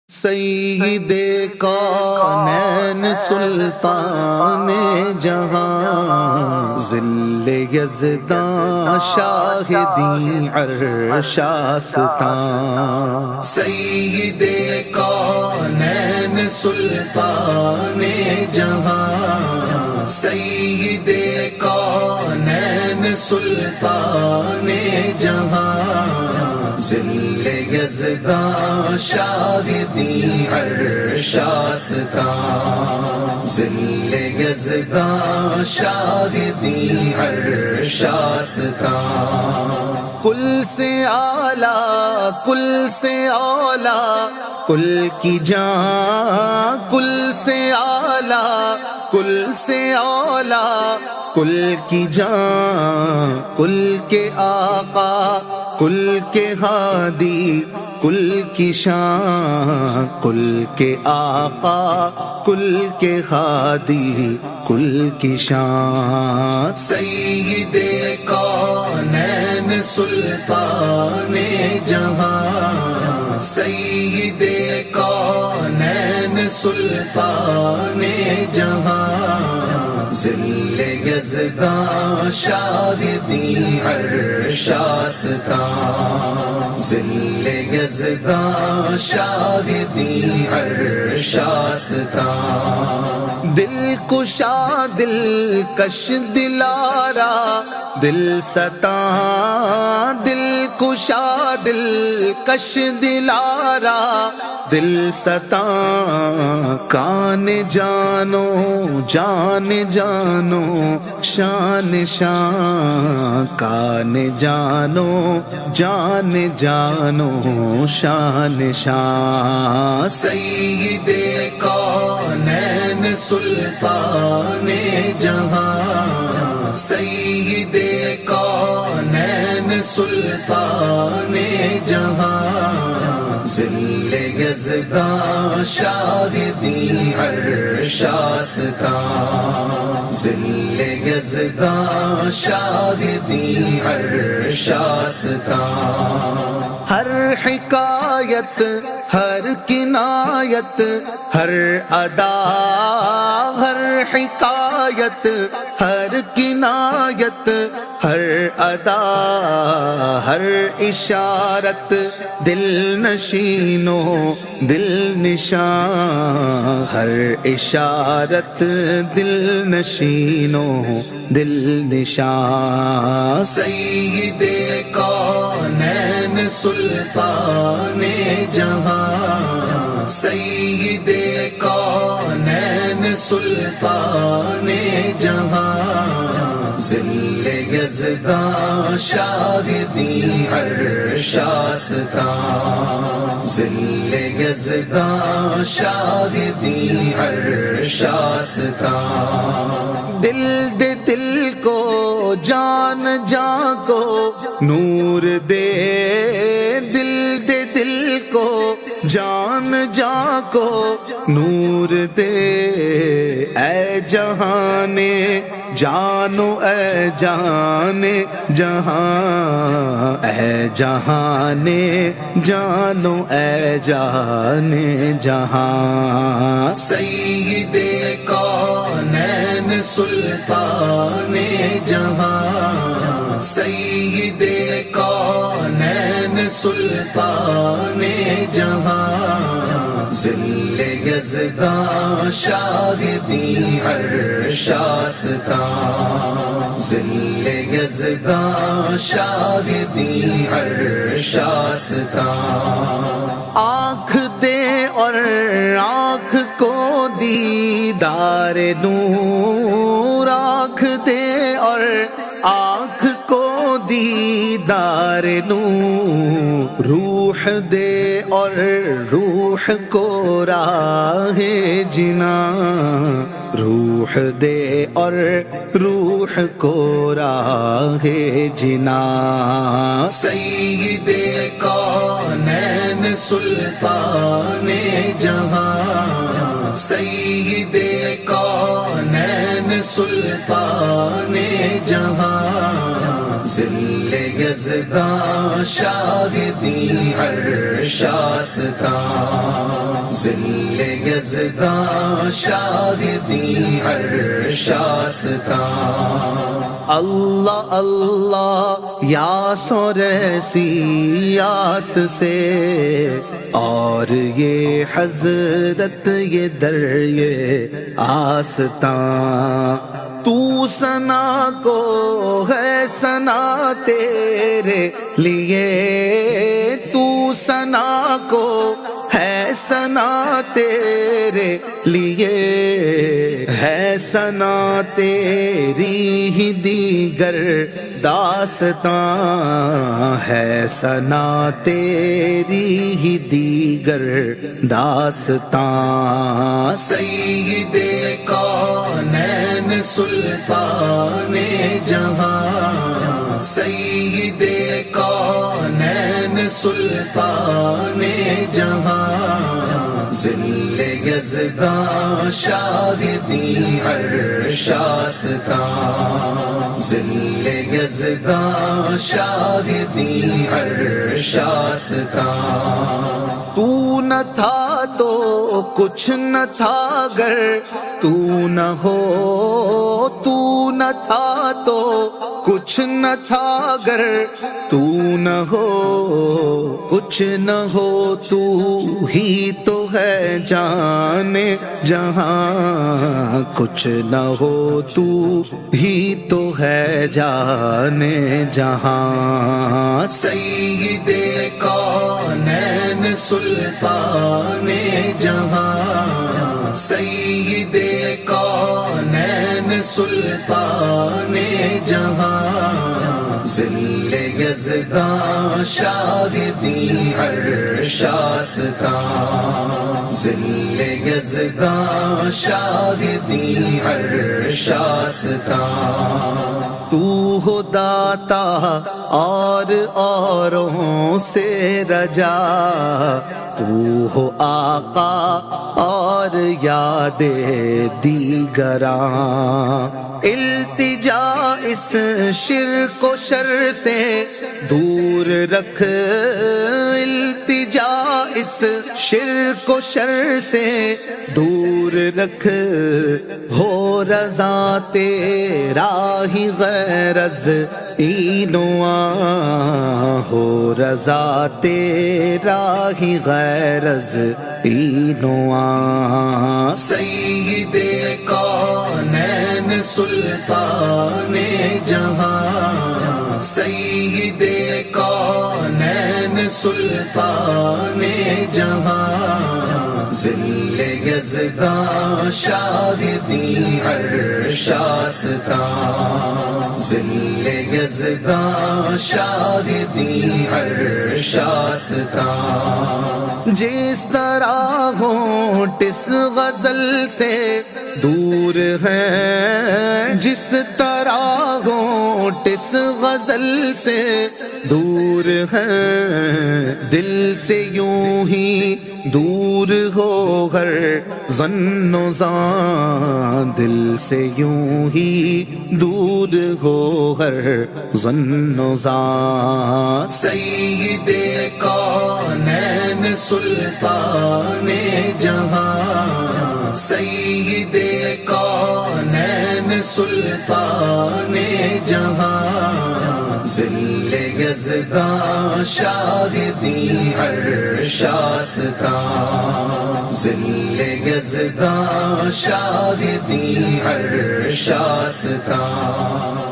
سید کونین سلطان جہاں ذل یزداں شاہدی عرش آستاں سید کونین سلطان جہاں سید کونین سلطان جہاں ذل یزداں شاہدی عرش آستاں ذل یزداں شاہدی عرش آستاں کل سے اعلیٰ کل سے اولیٰ کل کی جان کل سے اعلیٰ کل سے اولیٰ کل کی جان کل کے آقا کل کے ہادی کل کی شان کل کے آقا کل کے ہادی کل کی شان سید کونین سلطان جہاں سید کونین سلطان جہاں ذل یزداں شاہدی عرش آستاں ذل یزداں شاہدی عرش آستاں دل کشا دل کش دلارا دل ستاں دل کشا دل کش دلارا دل ستاں کان جانو جان جانو شان شان کان جانو جان جانو شان شان سید کونین سلطان جہاں سید کونین سلطان جہاں ذل یزداں شاہدی عرش آستاں ذل یزداں شاہدی عرش آستاں ہر حکایت ہر کنایت ہر ادا ہر حکایت ہر کنایت ہر ادا ہر اشارت دل نشینو دل نشان ہر اشارت دل نشینو دل نشان سید کونین سلطان جہاں سید کونین سلطان جہاں ذل یزداں شاہدی عرش آستاں ذل یزداں شاہدی عرش آستاں دل دے دل کو جان جان کو نور دے دل دے دل کو جان جان کو نور دے اے جہانے جانو اے جان جہاں اے جہانے جانو اے جان جہاں سید کونین سلطان جہاں سید کونین سلطان جہاں ذل یزداں شاہدی عرش آستاں ذل یزداں شاہدی عرش آستاں آنکھ دے اور آنکھ کو دیدار نور آنکھ دے اور آنکھ کو دیدار نور روح دے اور روح کو راہ جنا روح دے اور روح کو راہ جنا سید کونین سلطان جہاں سید کونین سلطان جہاں ذل یزداں شاہدی عرش آستاں ذل یزداں شاہدی عرش آستاں اللہ اللہ یاس اور ایسی یاس سے اور یہ حضرت یہ در یہ آستاں تو ثنا کو ہے ثنا تیرے لیے تو ثنا کو ہے ثنا تیرے لیے ہے ثنا تیری ہی دیگر داستاں ہے ثنا تیری ہی دیگر داستاں سید کونین سلطان جہاں سید کونین سلطان جہاں ذل یزداں شاہدی عرش آستاں ذل یزداں شاہدی عرش آستاں تو نہ تھا تو کچھ نہ تھا گر تو نہ ہو تو نہ تھا تو کچھ نہ تھا گر تو نہ ہو کچھ نہ ہو تو ہی تو ہے جان جہاں کچھ نہ ہو تو ہی تو ہے جان جہاں سید کونین سلطان جہاں سید کونین سلطان جہاں ذل یزداں شاہدی عرش آستاں ذل یزداں شاہدی عرش آستاں تو ہو داتا اور اوروں سے رجا تو ہو آقا اور یاد دیگراں التجا اس شرک و شر سے دور رکھ التجا اس شرک و شر سے دور رکھ ہو رضا تیرا ہی غرض اینواں ہو رضا تیرا ہی غرض اینواں سید کونین سلطان جہاں سید کونین سلطان جہاں ذل یزداں شاہدی عرش آستاں ذل یزداں شاہدی عرش آستاں جس طرح ہونٹ اس غزل سے دور ہے جس طرح ہونٹ اس غزل سے دور ہے دل سے یوں ہی دور ہو ہر ظن و زان دل سے یوں ہی دور ہو ہر ظن و زان سید کونین سلطان جہاں سید کونین سلطان جہاں ذل یزداں شاہدی عرش آستاں ذل یزداں شاہدی عرش آستاں